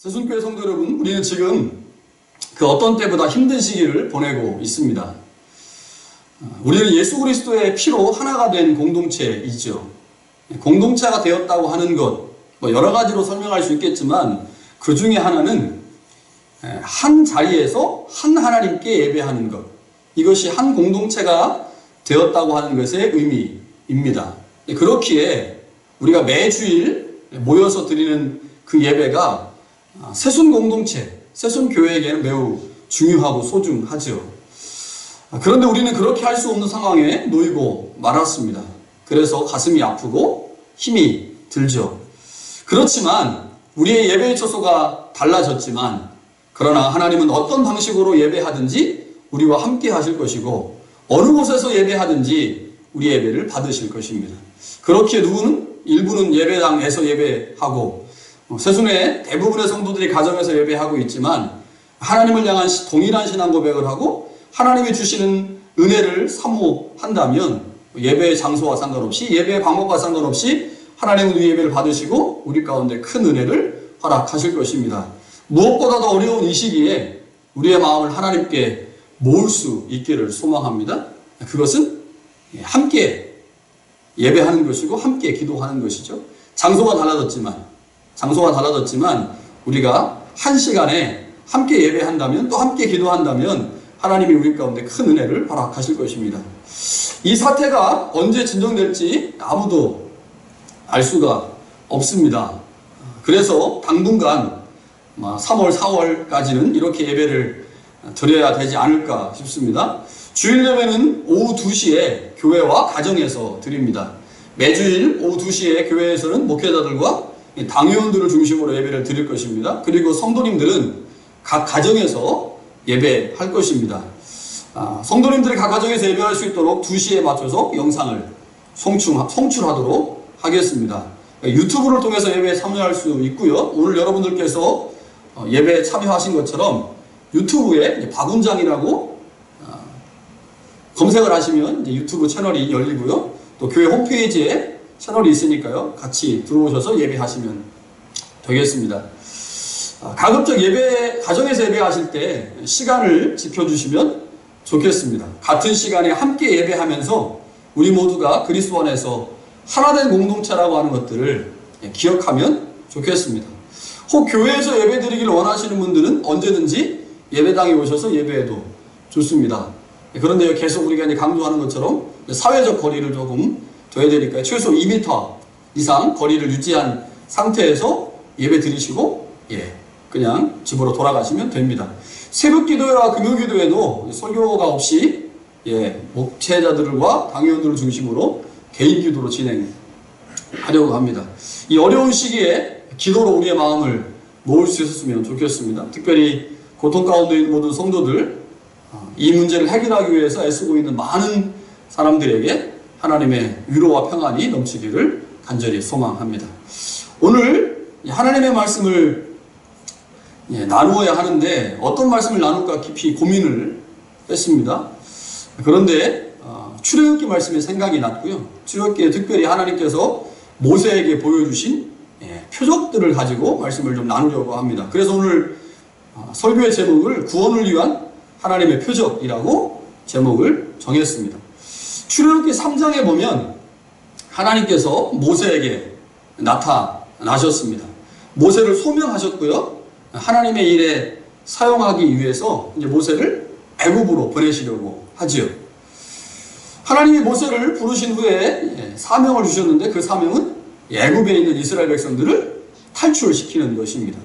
새순교회 성도 여러분, 우리는 지금 그 어떤 때보다 힘든 시기를 보내고 있습니다. 우리는 예수 그리스도의 피로 하나가 된 공동체이죠. 공동체가 되었다고 하는 것, 여러 가지로 설명할 수 있겠지만 그 중에 하나는 한 자리에서 한 하나님께 예배하는 것, 이것이 한 공동체가 되었다고 하는 것의 의미입니다. 그렇기에 우리가 매주일 모여서 드리는 그 예배가 새순 공동체, 새순 교회에게는 매우 중요하고 소중하죠. 그런데 우리는 그렇게 할 수 없는 상황에 놓이고 말았습니다. 그래서 가슴이 아프고 힘이 들죠. 그렇지만 우리의 예배의 처소가 달라졌지만, 그러나 하나님은 어떤 방식으로 예배하든지 우리와 함께 하실 것이고, 어느 곳에서 예배하든지 우리 예배를 받으실 것입니다. 그렇기에 일부는 예배당에서 예배하고, 새순의 대부분의 성도들이 가정에서 예배하고 있지만, 하나님을 향한 동일한 신앙 고백을 하고 하나님이 주시는 은혜를 사모한다면 예배의 장소와 상관없이, 예배의 방법과 상관없이 하나님은 우리 예배를 받으시고 우리 가운데 큰 은혜를 허락하실 것입니다. 무엇보다도 어려운 이 시기에 우리의 마음을 하나님께 모을 수 있기를 소망합니다. 그것은 함께 예배하는 것이고 함께 기도하는 것이죠. 장소가 달라졌지만 우리가 한 시간에 함께 예배한다면, 또 함께 기도한다면 하나님이 우리 가운데 큰 은혜를 허락하실 것입니다. 이 사태가 언제 진정될지 아무도 알 수가 없습니다. 그래서 당분간 3월, 4월까지는 이렇게 예배를 드려야 되지 않을까 싶습니다. 주일 예배는 오후 2시에 교회와 가정에서 드립니다. 매주일 오후 2시에 교회에서는 목회자들과 당회원들을 중심으로 예배를 드릴 것입니다. 그리고 성도님들은 각 가정에서 예배할 것입니다. 성도님들이 각 가정에서 예배할 수 있도록 2시에 맞춰서 영상을 송출하도록 하겠습니다. 유튜브를 통해서 예배에 참여할 수 있고요. 오늘 여러분들께서 예배에 참여하신 것처럼 유튜브에 박운장이라고 검색을 하시면 이제 유튜브 채널이 열리고요. 또 교회 홈페이지에 채널이 있으니까요. 같이 들어오셔서 예배하시면 되겠습니다. 가급적 가정에서 예배하실 때 시간을 지켜주시면 좋겠습니다. 같은 시간에 함께 예배하면서 우리 모두가 그리스도 안에서 하나된 공동체라고 하는 것들을 기억하면 좋겠습니다. 혹 교회에서 예배 드리기를 원하시는 분들은 언제든지 예배당에 오셔서 예배해도 좋습니다. 그런데 계속 우리가 이제 강조하는 것처럼 사회적 거리를 조금 둬야 되니까 최소 2m 이상 거리를 유지한 상태에서 예배 드리시고 그냥 집으로 돌아가시면 됩니다. 새벽 기도회와 금요 기도회도 설교가 없이 목회자들과 당회원들을 중심으로 개인 기도로 진행하려고 합니다. 이 어려운 시기에 기도로 우리의 마음을 모을 수 있었으면 좋겠습니다. 특별히 고통 가운데 있는 모든 성도들, 이 문제를 해결하기 위해서 애쓰고 있는 많은 사람들에게 하나님의 위로와 평안이 넘치기를 간절히 소망합니다. 오늘 하나님의 말씀을 나누어야 하는데 어떤 말씀을 나눌까 깊이 고민을 했습니다. 그런데 출애굽기 말씀이 생각이 났고요. 출애굽기에 특별히 하나님께서 모세에게 보여주신 표적들을 가지고 말씀을 좀 나누려고 합니다. 그래서 오늘 설교의 제목을 구원을 위한 하나님의 표적이라고 제목을 정했습니다. 출애굽기 3장에 보면 하나님께서 모세에게 나타나셨습니다. 모세를 소명하셨고요. 하나님의 일에 사용하기 위해서 이제 모세를 애굽으로 보내시려고 하지요. 하나님이 모세를 부르신 후에 사명을 주셨는데, 그 사명은 애굽에 있는 이스라엘 백성들을 탈출시키는 것입니다.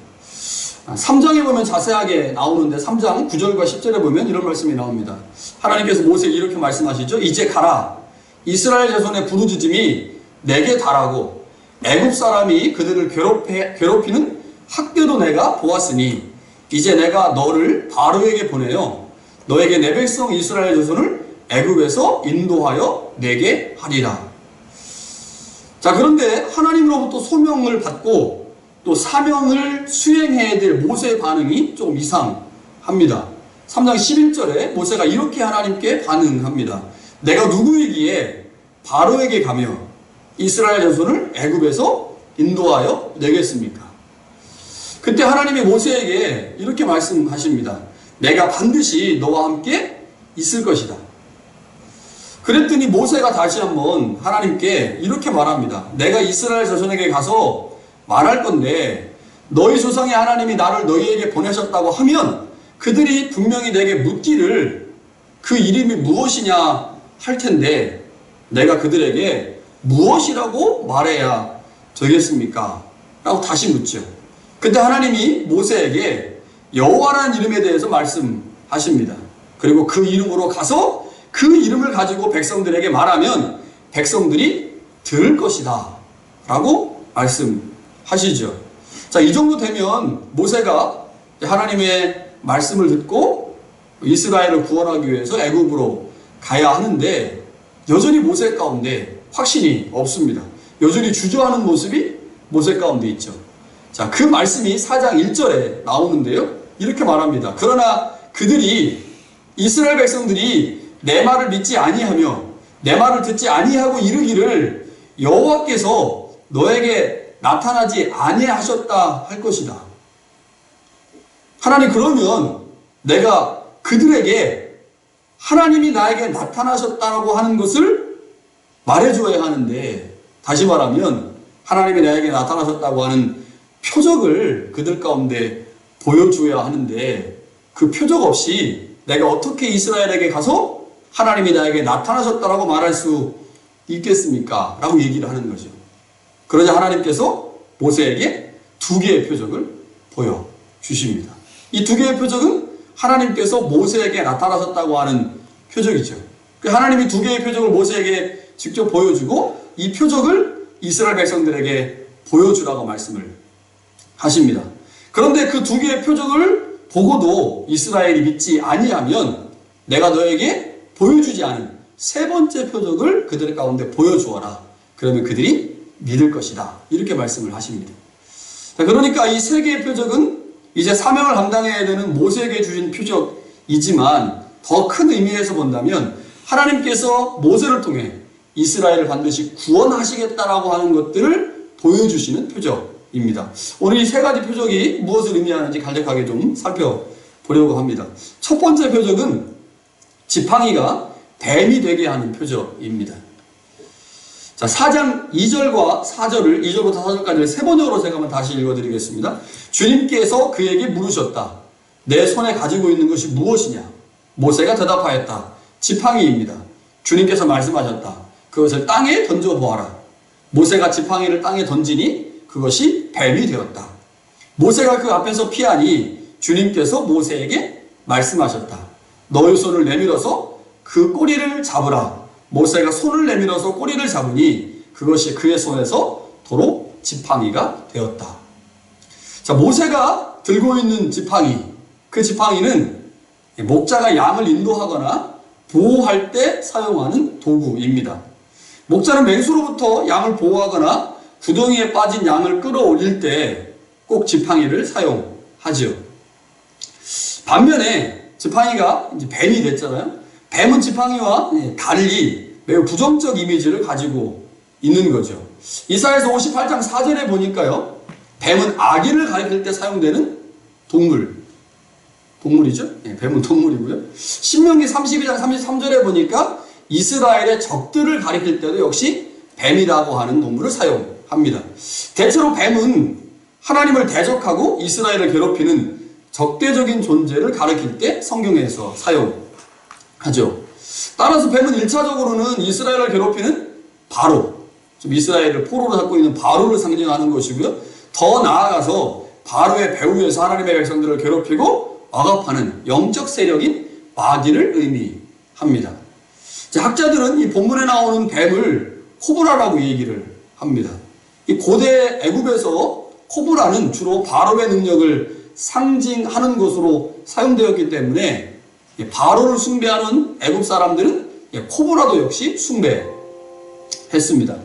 3장에 보면 자세하게 나오는데 3장 9절과 10절에 보면 이런 말씀이 나옵니다. 하나님께서 모세에게 이렇게 말씀하시죠. 이제 가라. 이스라엘 자손의 부르짖음이 내게 달하고 애굽 사람이 그들을 괴롭히는 학대도 내가 보았으니 이제 내가 너를 바로에게 보내어 너에게 내 백성 이스라엘 자손을 애굽에서 인도하여 내게 하리라. 자, 그런데 하나님으로부터 소명을 받고 또 사명을 수행해야 될 모세의 반응이 조금 이상합니다. 3장 11절에 모세가 이렇게 하나님께 반응합니다. 내가 누구이기에 바로에게 가며 이스라엘 자손을 애굽에서 인도하여 내겠습니까? 그때 하나님이 모세에게 이렇게 말씀하십니다. 내가 반드시 너와 함께 있을 것이다. 그랬더니 모세가 다시 한번 하나님께 이렇게 말합니다. 내가 이스라엘 자손에게 가서 말할 건데 너희 조상의 하나님이 나를 너희에게 보내셨다고 하면 그들이 분명히 내게 묻기를 그 이름이 무엇이냐 할 텐데 내가 그들에게 무엇이라고 말해야 되겠습니까? 라고 다시 묻죠. 그때 하나님이 모세에게 여호와라는 이름에 대해서 말씀하십니다. 그리고 그 이름으로 가서 그 이름을 가지고 백성들에게 말하면 백성들이 들을 것이다 라고 말씀하시죠. 자, 이 정도 되면 모세가 하나님의 말씀을 듣고 이스라엘을 구원하기 위해서 애굽으로 가야 하는데 여전히 모세 가운데 확신이 없습니다. 여전히 주저하는 모습이 모세 가운데 있죠. 자, 그 말씀이 4장 1절에 나오는데요. 이렇게 말합니다. 그러나 그들이 이스라엘 백성들이 내 말을 믿지 아니하며 내 말을 듣지 아니하고 이르기를 여호와께서 너에게 나타나지 아니하셨다 할 것이다. 하나님, 그러면 내가 그들에게 하나님이 나에게 나타나셨다라고 하는 것을 말해줘야 하는데, 다시 말하면 하나님이 나에게 나타나셨다고 하는 표적을 그들 가운데 보여줘야 하는데 그 표적 없이 내가 어떻게 이스라엘에게 가서 하나님이 나에게 나타나셨다라고 말할 수 있겠습니까? 라고 얘기를 하는 거죠. 그러자 하나님께서 모세에게 2개의 표적을 보여주십니다. 이 2개의 표적은 하나님께서 모세에게 나타나셨다고 하는 표적이죠. 하나님이 2개의 표적을 모세에게 직접 보여주고 이 표적을 이스라엘 백성들에게 보여주라고 말씀을 하십니다. 그런데 그 2개의 표적을 보고도 이스라엘이 믿지 아니하면 내가 너에게 보여주지 않은 3번째 표적을 그들 가운데 보여주어라. 그러면 그들이 믿을 것이다. 이렇게 말씀을 하십니다. 자, 그러니까 이 3개의 표적은 이제 사명을 감당해야 되는 모세에게 주신 표적이지만 더 큰 의미에서 본다면 하나님께서 모세를 통해 이스라엘을 반드시 구원하시겠다라고 하는 것들을 보여주시는 표적입니다. 오늘 이 3가지 표적이 무엇을 의미하는지 간략하게 좀 살펴보려고 합니다. 첫 번째 표적은 지팡이가 뱀이 되게 하는 표적입니다. 자, 4장 2절과 4절을 2절부터 4절까지를 3번역으로 제가 한번 다시 읽어드리겠습니다. 주님께서 그에게 물으셨다. 내 손에 가지고 있는 것이 무엇이냐? 모세가 대답하였다. 지팡이입니다. 주님께서 말씀하셨다. 그것을 땅에 던져보아라. 모세가 지팡이를 땅에 던지니 그것이 뱀이 되었다. 모세가 그 앞에서 피하니 주님께서 모세에게 말씀하셨다. 너의 손을 내밀어서 그 꼬리를 잡으라. 모세가 손을 내밀어서 꼬리를 잡으니 그것이 그의 손에서 도로 지팡이가 되었다. 자, 모세가 들고 있는 지팡이, 그 지팡이는 목자가 양을 인도하거나 보호할 때 사용하는 도구입니다. 목자는 맹수로부터 양을 보호하거나 구덩이에 빠진 양을 끌어올릴 때 꼭 지팡이를 사용하죠. 반면에 지팡이가 이제 뱀이 됐잖아요. 뱀은 지팡이와 달리 매우 부정적 이미지를 가지고 있는 거죠. 이사야서 58장 4절에 보니까요, 뱀은 아기를 가리킬 때 사용되는 동물이죠. 뱀은 동물이고요. 신명기 32장 33절에 보니까 이스라엘의 적들을 가리킬 때도 역시 뱀이라고 하는 동물을 사용합니다. 대체로 뱀은 하나님을 대적하고 이스라엘을 괴롭히는 적대적인 존재를 가리킬 때 성경에서 사용하죠. 따라서 뱀은 1차적으로는 이스라엘을 괴롭히는 바로, 좀 이스라엘을 포로로 잡고 있는 바로를 상징하는 것이고요. 더 나아가서 바로의 배후에서 하나님의 백성들을 괴롭히고 억압하는 영적 세력인 마귀를 의미합니다. 학자들은 이 본문에 나오는 뱀을 코브라라고 얘기를 합니다. 이 고대 애굽에서 코브라는 주로 바로의 능력을 상징하는 것으로 사용되었기 때문에 바로를 숭배하는 애굽 사람들은 코브라도 역시 숭배했습니다.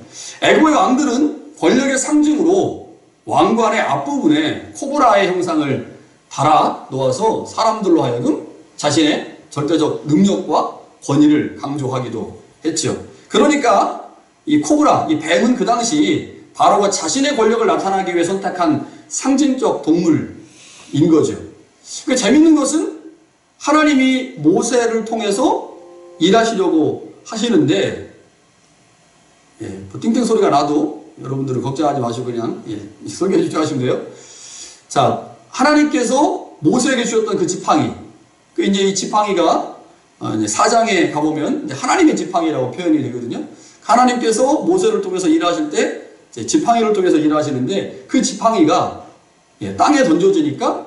애굽의 왕들은 권력의 상징으로 왕관의 앞부분에 코브라의 형상을 달아 놓아서 사람들로 하여금 자신의 절대적 능력과 권위를 강조하기도 했죠. 그러니까 이 코브라, 이 뱀은 그 당시 바로가 자신의 권력을 나타나기 위해 선택한 상징적 동물인 거죠. 그 재밌는 것은 하나님이 모세를 통해서 일하시려고 하시는데, 뭐 띵띵 소리가 나도 여러분들은 걱정하지 마시고 그냥 설교해 주시면 하시면 돼요. 자, 하나님께서 모세에게 주셨던 그 지팡이, 그 이제 이 지팡이가 이제 4장에 가보면 이제 하나님의 지팡이라고 표현이 되거든요. 하나님께서 모세를 통해서 일하실 때 이제 지팡이를 통해서 일하시는데, 그 지팡이가 땅에 던져지니까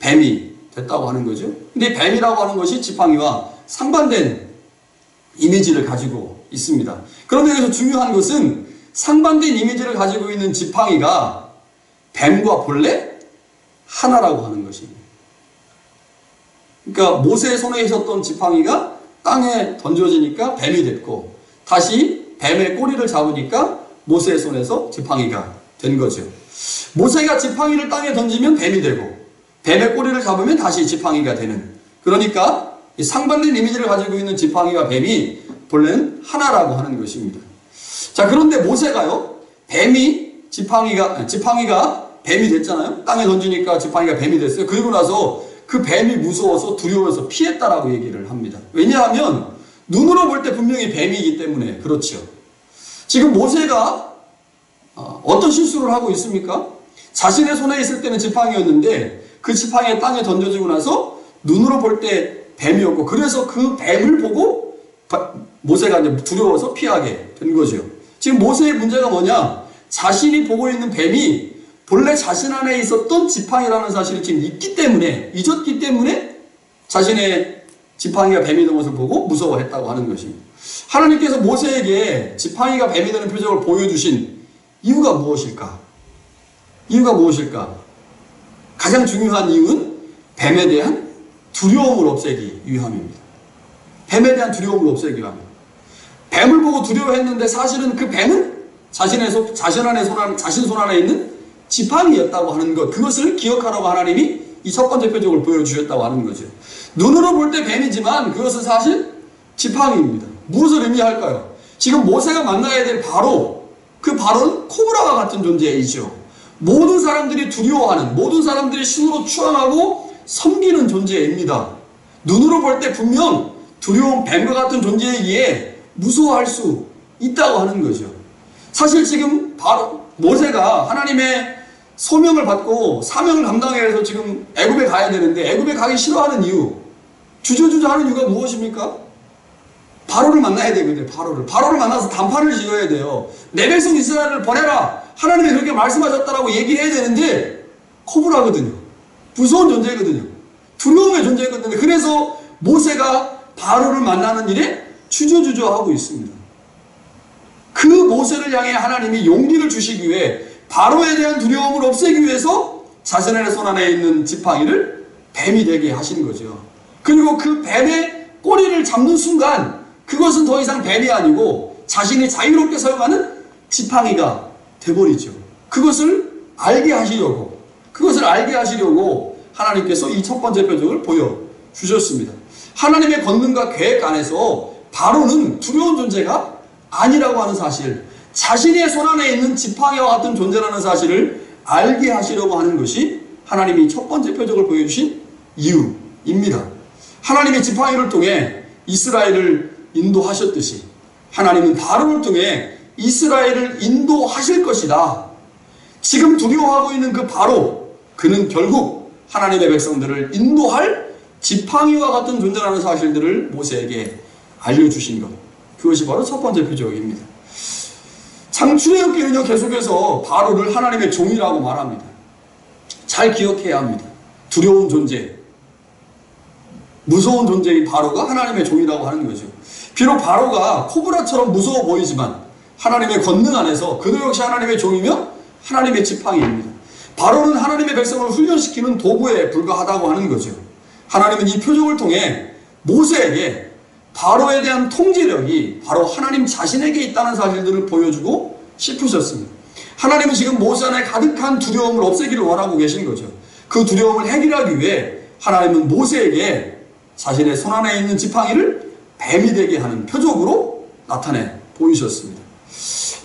뱀이 됐다고 하는 거죠. 근데 뱀이라고 하는 것이 지팡이와 상반된 이미지를 가지고 있습니다. 그런데 여기서 중요한 것은 상반된 이미지를 가지고 있는 지팡이가 뱀과 본래 하나라고 하는 것입니다. 그러니까 모세의 손에 있었던 지팡이가 땅에 던져지니까 뱀이 됐고, 다시 뱀의 꼬리를 잡으니까 모세의 손에서 지팡이가 된 거죠. 모세가 지팡이를 땅에 던지면 뱀이 되고, 뱀의 꼬리를 잡으면 다시 지팡이가 되는, 그러니까 상반된 이미지를 가지고 있는 지팡이와 뱀이 본래는 하나라고 하는 것입니다. 자, 그런데 모세가요, 지팡이가 뱀이 됐잖아요. 땅에 던지니까 지팡이가 뱀이 됐어요. 그리고 나서 그 뱀이 무서워서 두려워서 피했다라고 얘기를 합니다. 왜냐하면 눈으로 볼 때 분명히 뱀이기 때문에 그렇죠. 지금 모세가 어떤 실수를 하고 있습니까? 자신의 손에 있을 때는 지팡이였는데 그 지팡이가 땅에 던져지고 나서 눈으로 볼 때 뱀이었고, 그래서 그 뱀을 보고 모세가 이제 두려워서 피하게 된 거죠. 지금 모세의 문제가 뭐냐? 자신이 보고 있는 뱀이 본래 자신 안에 있었던 지팡이라는 사실을 지금 잊었기 때문에 자신의 지팡이가 뱀이 된 것을 보고 무서워했다고 하는 것입니다. 하나님께서 모세에게 지팡이가 뱀이 되는 표적을 보여주신 이유가 무엇일까? 가장 중요한 이유는 뱀에 대한 두려움을 없애기 위함입니다. 뱀에 대한 두려움을 없애기 위함입니다. 뱀을 보고 두려워했는데 사실은 그 뱀은 자신 손 안에 있는 지팡이였다고 하는 것, 그것을 기억하라고 하나님이 이 첫 번째 표적을 보여주셨다고 하는 거죠. 눈으로 볼 때 뱀이지만 그것은 사실 지팡이입니다. 무엇을 의미할까요? 지금 모세가 만나야 될 바로, 그 바로는 코브라와 같은 존재이죠. 모든 사람들이 두려워하는, 모든 사람들이 신으로 추앙하고 섬기는 존재입니다. 눈으로 볼 때 분명 두려운 뱀과 같은 존재이기에 무서워할 수 있다고 하는 거죠. 사실 지금 바로 모세가 하나님의 소명을 받고 사명을 감당해야 해서 지금 애굽에 가야 되는데, 애굽에 가기 싫어하는 이유, 주저주저 하는 이유가 무엇입니까? 바로를 만나야 되거든요. 바로를 만나서 단판을 지어야 돼요. 내 백성 이스라엘을 보내라, 하나님이 그렇게 말씀하셨다라고 얘기해야 되는데 코브라거든요. 무서운 존재거든요. 두려움의 존재거든요. 그래서 모세가 바로를 만나는 일에 주저주저하고 있습니다. 그 모세를 향해 하나님이 용기를 주시기 위해 바로에 대한 두려움을 없애기 위해서 자신의 손 안에 있는 지팡이를 뱀이 되게 하신 거죠. 그리고 그 뱀의 꼬리를 잡는 순간 그것은 더 이상 뱀이 아니고 자신이 자유롭게 사용하는 지팡이가 돼버리죠. 그것을 알게 하시려고 하나님께서 이 첫 번째 표적을 보여주셨습니다. 하나님의 권능과 계획 안에서 바로는 두려운 존재가 아니라고 하는 사실, 자신의 손 안에 있는 지팡이와 같은 존재라는 사실을 알게 하시려고 하는 것이 하나님이 첫 번째 표적을 보여주신 이유입니다. 하나님의 지팡이를 통해 이스라엘을 인도하셨듯이 하나님은 바로를 통해 이스라엘을 인도하실 것이다. 지금 두려워하고 있는 그 바로, 그는 결국 하나님의 백성들을 인도할 지팡이와 같은 존재라는 사실들을 모세에게 알려주신 것, 그것이 바로 첫 번째 표적입니다. 창출애굽기는요, 계속해서 바로를 하나님의 종이라고 말합니다. 잘 기억해야 합니다. 두려운 존재, 무서운 존재인 바로가 하나님의 종이라고 하는 거죠. 비록 바로가 코브라처럼 무서워 보이지만 하나님의 권능 안에서 그도 역시 하나님의 종이며 하나님의 지팡이입니다. 바로는 하나님의 백성을 훈련시키는 도구에 불과하다고 하는 거죠. 하나님은 이 표적을 통해 모세에게 바로에 대한 통제력이 바로 하나님 자신에게 있다는 사실들을 보여주고 싶으셨습니다. 하나님은 지금 모세 안에 가득한 두려움을 없애기를 원하고 계신 거죠. 그 두려움을 해결하기 위해 하나님은 모세에게 자신의 손 안에 있는 지팡이를 뱀이 되게 하는 표적으로 나타내 보이셨습니다.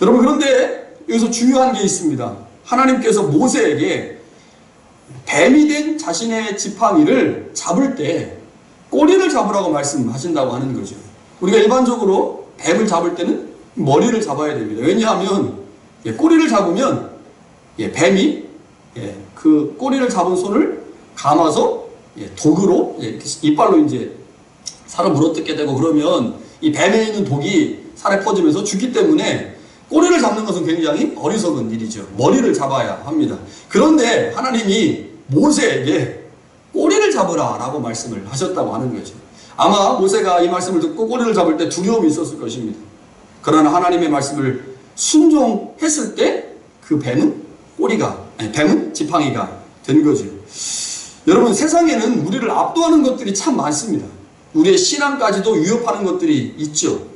여러분, 그런데 여기서 중요한 게 있습니다. 하나님께서 모세에게 뱀이 된 자신의 지팡이를 잡을 때 꼬리를 잡으라고 말씀하신다고 하는 거죠. 우리가 일반적으로 뱀을 잡을 때는 머리를 잡아야 됩니다. 왜냐하면 꼬리를 잡으면 뱀이 그 꼬리를 잡은 손을 감아서 독으로 이빨로 이제 살을 물어뜯게 되고, 그러면 이 뱀에 있는 독이 살에 퍼지면서 죽기 때문에 꼬리를 잡는 것은 굉장히 어리석은 일이죠. 머리를 잡아야 합니다. 그런데 하나님이 모세에게 꼬리를 잡으라 라고 말씀을 하셨다고 하는 거죠. 아마 모세가 이 말씀을 듣고 꼬리를 잡을 때 두려움이 있었을 것입니다. 그러나 하나님의 말씀을 순종했을 때 그 뱀은 지팡이가 된 거죠. 여러분, 세상에는 우리를 압도하는 것들이 참 많습니다. 우리의 신앙까지도 위협하는 것들이 있죠.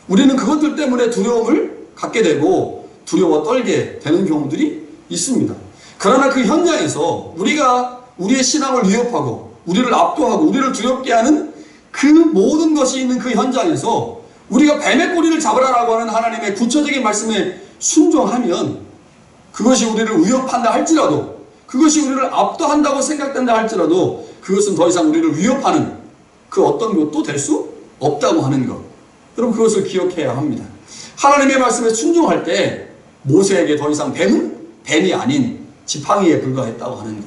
우리는 그것들 때문에 두려움을 갖게 되고 두려워 떨게 되는 경우들이 있습니다. 그러나 그 현장에서 우리가 우리의 신앙을 위협하고 우리를 압도하고 우리를 두렵게 하는 그 모든 것이 있는 그 현장에서 우리가 뱀의 꼬리를 잡으라라고 하는 하나님의 구체적인 말씀에 순종하면, 그것이 우리를 위협한다 할지라도, 그것이 우리를 압도한다고 생각된다 할지라도 그것은 더 이상 우리를 위협하는 그 어떤 것도 될 수 없다고 하는 것. 여러분, 그것을 기억해야 합니다. 하나님의 말씀에 순종할 때 모세에게 더 이상 뱀은 뱀이 아닌 지팡이에 불과했다고 하는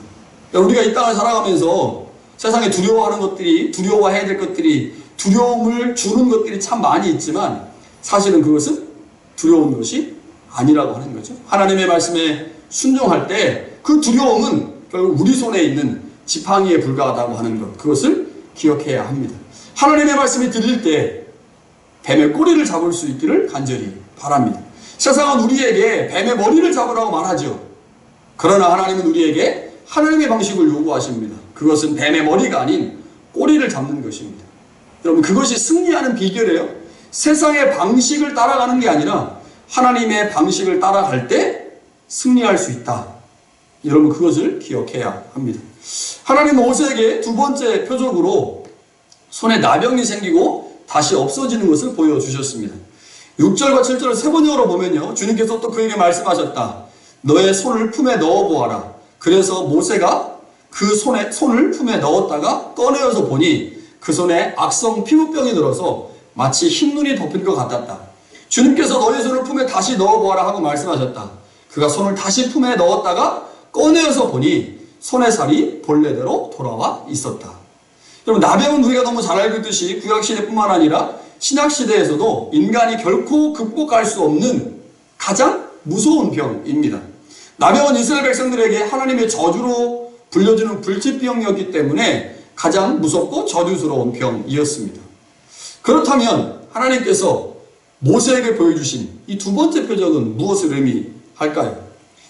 것. 우리가 이 땅을 살아가면서 세상에 두려워하는 것들이, 두려워해야 될 것들이, 두려움을 주는 것들이 참 많이 있지만 사실은 그것은 두려운 것이 아니라고 하는 거죠. 하나님의 말씀에 순종할 때 그 두려움은 결국 우리 손에 있는 지팡이에 불과하다고 하는 것, 그것을 기억해야 합니다. 하나님의 말씀이 들릴 때 뱀의 꼬리를 잡을 수 있기를 간절히 바랍니다. 세상은 우리에게 뱀의 머리를 잡으라고 말하죠. 그러나 하나님은 우리에게 하나님의 방식을 요구하십니다. 그것은 뱀의 머리가 아닌 꼬리를 잡는 것입니다. 여러분, 그것이 승리하는 비결이에요. 세상의 방식을 따라가는 게 아니라 하나님의 방식을 따라갈 때 승리할 수 있다. 여러분, 그것을 기억해야 합니다. 하나님은 모세에게 두 번째 표적으로 손에 나병이 생기고 다시 없어지는 것을 보여주셨습니다. 6절과 7절을 세 번역으로 보면요, 주님께서 또 그에게 말씀하셨다. 너의 손을 품에 넣어보아라. 그래서 모세가 그 손을 품에 넣었다가 꺼내어서 보니 그 손에 악성 피부병이 들어서 마치 흰눈이 덮인 것 같았다. 주님께서 너의 손을 품에 다시 넣어보아라 하고 말씀하셨다. 그가 손을 다시 품에 넣었다가 꺼내어서 보니 손의 살이 본래대로 돌아와 있었다. 여러분, 나병은 우리가 너무 잘 알고 있듯이 구약시대뿐만 아니라 신약시대에서도 인간이 결코 극복할 수 없는 가장 무서운 병입니다. 나병은 이스라엘 백성들에게 하나님의 저주로 불려주는 불치병이었기 때문에 가장 무섭고 저주스러운 병이었습니다. 그렇다면 하나님께서 모세에게 보여주신 이 두 번째 표적은 무엇을 의미할까요?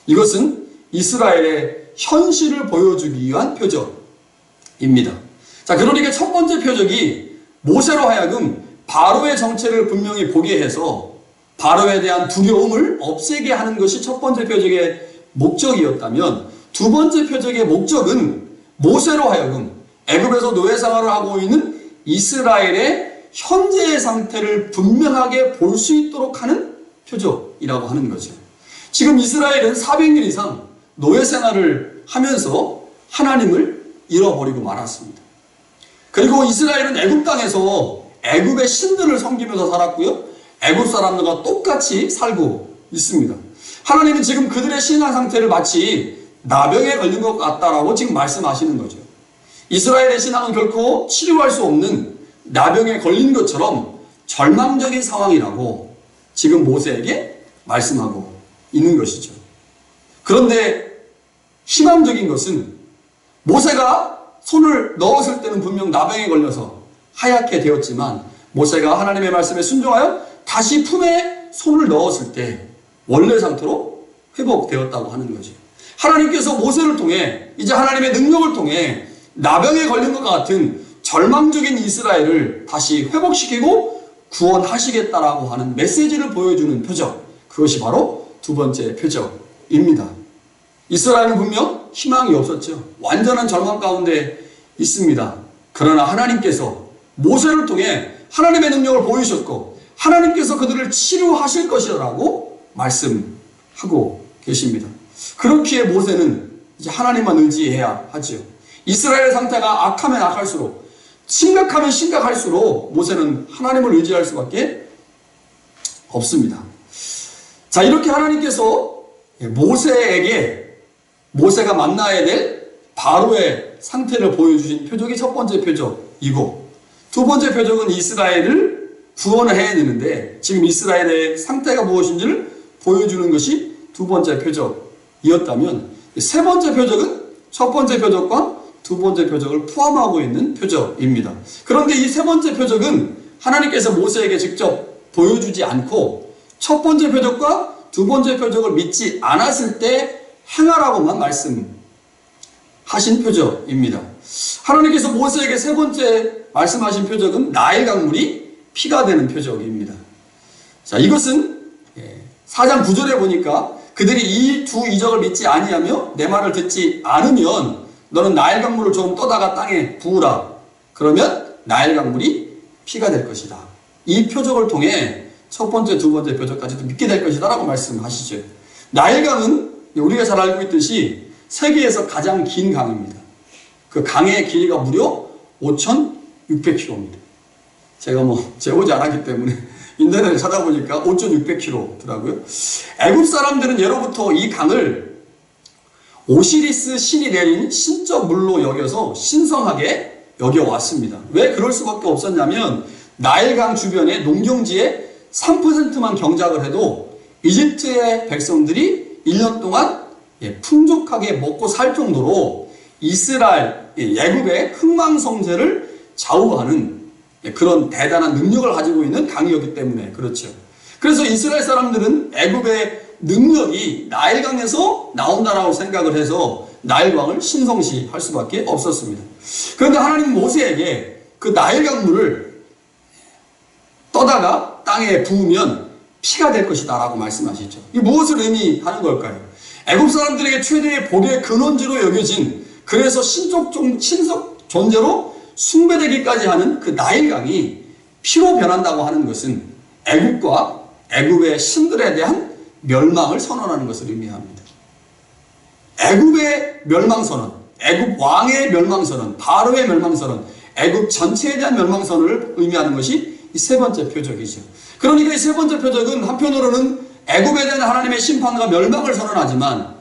이것은 이스라엘의 현실을 보여주기 위한 표적입니다. 자, 그러니까 첫 번째 표적이 모세로 하여금 바로의 정체를 분명히 보게 해서 바로에 대한 두려움을 없애게 하는 것이 첫 번째 표적의 목적이었다면, 두 번째 표적의 목적은 모세로 하여금 애굽에서 노예 생활을 하고 있는 이스라엘의 현재의 상태를 분명하게 볼 수 있도록 하는 표적이라고 하는 거죠. 지금 이스라엘은 400년 이상 노예 생활을 하면서 하나님을 잃어버리고 말았습니다. 그리고 이스라엘은 애굽 땅에서 애굽의 신들을 섬기면서 살았고요, 애굽 사람들과 똑같이 살고 있습니다. 하나님은 지금 그들의 신앙 상태를 마치 나병에 걸린 것 같다라고 지금 말씀하시는 거죠. 이스라엘의 신앙은 결코 치료할 수 없는 나병에 걸린 것처럼 절망적인 상황이라고 지금 모세에게 말씀하고 있는 것이죠. 그런데 희망적인 것은 모세가 손을 넣었을 때는 분명 나병에 걸려서 하얗게 되었지만 모세가 하나님의 말씀에 순종하여 다시 품에 손을 넣었을 때 원래 상태로 회복되었다고 하는 거죠. 하나님께서 모세를 통해 이제 하나님의 능력을 통해 나병에 걸린 것과 같은 절망적인 이스라엘을 다시 회복시키고 구원하시겠다라고 하는 메시지를 보여주는 표적, 그것이 바로 두 번째 표적입니다. 이스라엘은 분명 희망이 없었죠. 완전한 절망 가운데 있습니다. 그러나 하나님께서 모세를 통해 하나님의 능력을 보이셨고 하나님께서 그들을 치료하실 것이라고 말씀하셨습니다. 하고 계십니다. 그렇기에 모세는 이제 하나님만 의지해야 하지요. 이스라엘의 상태가 악하면 악할수록, 심각하면 심각할수록 모세는 하나님을 의지할 수밖에 없습니다. 자, 이렇게 하나님께서 모세가 만나야 될 바로의 상태를 보여주신 표적이 첫 번째 표적이고, 두 번째 표적은 이스라엘을 구원을 해야 되는데 지금 이스라엘의 상태가 무엇인지를 보여주는 것이 두 번째 표적이었다면, 세 번째 표적은 첫 번째 표적과 두 번째 표적을 포함하고 있는 표적입니다. 그런데 이 세 번째 표적은 하나님께서 모세에게 직접 보여주지 않고 첫 번째 표적과 두 번째 표적을 믿지 않았을 때 행하라고만 말씀하신 표적입니다. 하나님께서 모세에게 세 번째 말씀하신 표적은 나일 강물이 피가 되는 표적입니다. 자, 이것은 4장 9절에 보니까 그들이 이 두 이적을 믿지 아니하며 내 말을 듣지 않으면 너는 나일 강물을 조금 떠다가 땅에 부으라. 그러면 나일 강물이 피가 될 것이다. 이 표적을 통해 첫 번째, 두 번째 표적까지도 믿게 될 것이다 라고 말씀하시죠. 나일강은 우리가 잘 알고 있듯이 세계에서 가장 긴 강입니다. 그 강의 길이가 무려 5,600km입니다. 제가 재보지 않았기 때문에 인터넷에 찾아보니까 5,600km더라고요. 애굽 사람들은 예로부터 이 강을 오시리스 신이 내린 신적 물로 여겨서 신성하게 여겨왔습니다. 왜 그럴 수밖에 없었냐면 나일강 주변의 농경지에 3%만 경작을 해도 이집트의 백성들이 1년 동안 풍족하게 먹고 살 정도로 이스라엘, 애굽의 흥망성쇠를 좌우하는 그런 대단한 능력을 가지고 있는 강이었기 때문에 그렇죠. 그래서 이스라엘 사람들은 애굽의 능력이 나일강에서 나온다라고 생각을 해서 나일강을 신성시할 수밖에 없었습니다. 그런데 하나님 모세에게 그 나일강 물을 떠다가 땅에 부으면 피가 될 것이다 라고 말씀하시죠. 이게 무엇을 의미하는 걸까요? 애굽 사람들에게 최대의 복의 근원지로 여겨진, 그래서 신적 존재로 숭배되기까지 하는 그 나일강이 피로 변한다고 하는 것은 애굽과 애굽의 신들에 대한 멸망을 선언하는 것을 의미합니다. 애굽의 멸망선언, 애굽 왕의 멸망선언, 바로의 멸망선언, 애굽 전체에 대한 멸망선언을 의미하는 것이 이 세 번째 표적이죠. 그러니까 이 세 번째 표적은 한편으로는 애굽에 대한 하나님의 심판과 멸망을 선언하지만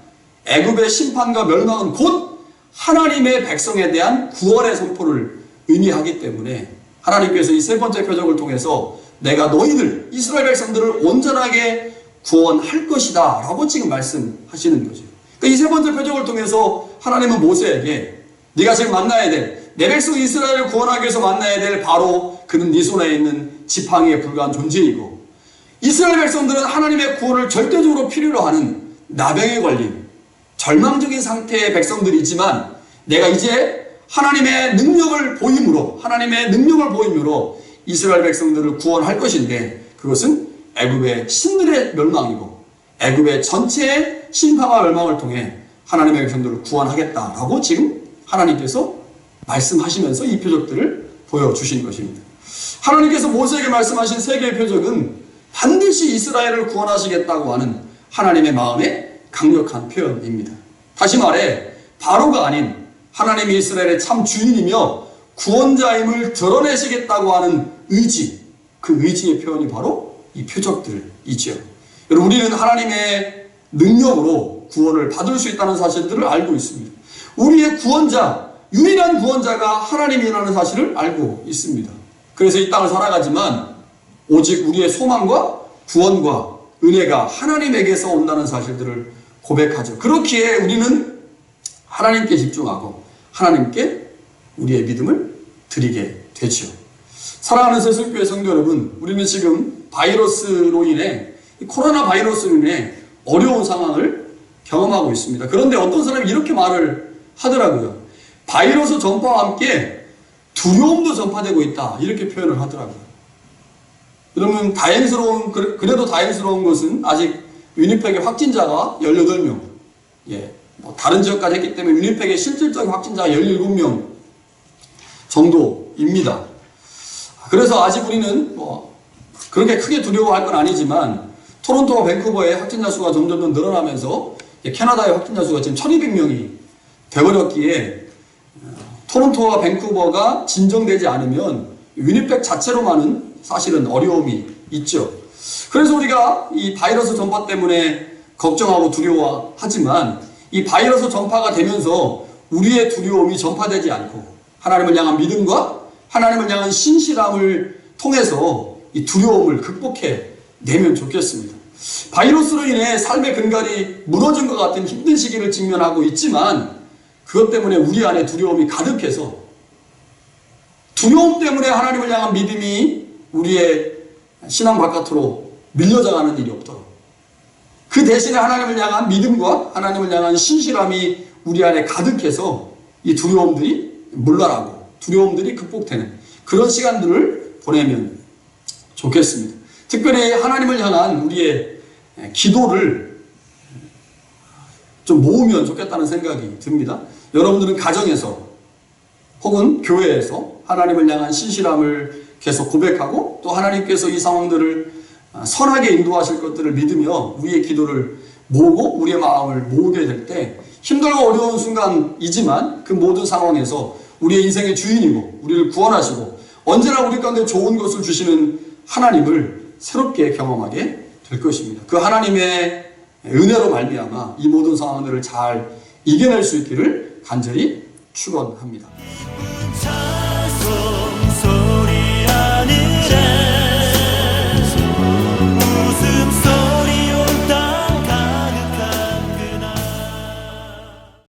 애굽의 심판과 멸망은 곧 하나님의 백성에 대한 구원의 선포를 의미하기 때문에 하나님께서 이 세 번째 표적을 통해서 내가 너희들 이스라엘 백성들을 온전하게 구원할 것이다 라고 지금 말씀하시는 거죠. 그러니까 이 세 번째 표적을 통해서 하나님은 모세에게 네가 지금 만나야 될, 내 백성 이스라엘을 구원하기 위해서 만나야 될 바로 그는 네 손에 있는 지팡이에 불과한 존재이고, 이스라엘 백성들은 하나님의 구원을 절대적으로 필요로 하는 나병에 걸린 절망적인 상태의 백성들이지만 내가 이제 하나님의 능력을 보임으로 이스라엘 백성들을 구원할 것인데, 그것은 애굽의 신들의 멸망이고 애굽의 전체의 심판과 멸망을 통해 하나님의 백성들을 구원하겠다라고 지금 하나님께서 말씀하시면서 이 표적들을 보여주신 것입니다. 하나님께서 모세에게 말씀하신 세 개의 표적은 반드시 이스라엘을 구원하시겠다고 하는 하나님의 마음의 강력한 표현입니다. 다시 말해 바로가 아닌 하나님이 이스라엘의 참 주인이며 구원자임을 드러내시겠다고 하는 의지, 그 의지의 표현이 바로 이 표적들이죠. 여러분, 우리는 하나님의 능력으로 구원을 받을 수 있다는 사실들을 알고 있습니다. 우리의 구원자, 유일한 구원자가 하나님이라는 사실을 알고 있습니다. 그래서 이 땅을 살아가지만 오직 우리의 소망과 구원과 은혜가 하나님에게서 온다는 사실들을 고백하죠. 그렇기에 우리는 하나님께 집중하고 하나님께 우리의 믿음을 드리게 되죠. 사랑하는 새순교회 성도 여러분, 우리는 지금 바이러스로 인해, 코로나 바이러스로 인해 어려운 상황을 경험하고 있습니다. 그런데 어떤 사람이 이렇게 말을 하더라고요. 바이러스 전파와 함께 두려움도 전파되고 있다, 이렇게 표현을 하더라고요. 여러분, 그래도 다행스러운 것은 아직 위니펙의 확진자가 18명, 다른 지역까지 했기 때문에 위니펙의 실질적인 확진자가 17명 정도입니다. 그래서 아직 우리는 그렇게 크게 두려워할 건 아니지만 토론토와 밴쿠버의 확진자 수가 점점 늘어나면서 캐나다의 확진자 수가 지금 1200명이 되어버렸기에 토론토와 밴쿠버가 진정되지 않으면 위니펙 자체로만은 사실은 어려움이 있죠. 그래서 우리가 이 바이러스 전파 때문에 걱정하고 두려워하지만 이 바이러스 전파가 되면서 우리의 두려움이 전파되지 않고 하나님을 향한 믿음과 하나님을 향한 신실함을 통해서 이 두려움을 극복해 내면 좋겠습니다. 바이러스로 인해 삶의 근간이 무너진 것 같은 힘든 시기를 직면하고 있지만 그것 때문에 우리 안에 두려움이 가득해서 두려움 때문에 하나님을 향한 믿음이 우리의 신앙 바깥으로 밀려나가는 일이 없도록 그 대신에 하나님을 향한 믿음과 하나님을 향한 신실함이 우리 안에 가득해서 이 두려움들이 물러나고 두려움들이 극복되는 그런 시간들을 보내면 좋겠습니다. 특별히 하나님을 향한 우리의 기도를 좀 모으면 좋겠다는 생각이 듭니다. 여러분들은 가정에서 혹은 교회에서 하나님을 향한 신실함을 계속 고백하고 또 하나님께서 이 상황들을 선하게 인도하실 것들을 믿으며 우리의 기도를 모으고 우리의 마음을 모으게 될 때 힘들고 어려운 순간이지만 그 모든 상황에서 우리의 인생의 주인이고 우리를 구원하시고 언제나 우리 가운데 좋은 것을 주시는 하나님을 새롭게 경험하게 될 것입니다. 그 하나님의 은혜로 말미암아 이 모든 상황들을 잘 이겨낼 수 있기를 간절히 축원합니다.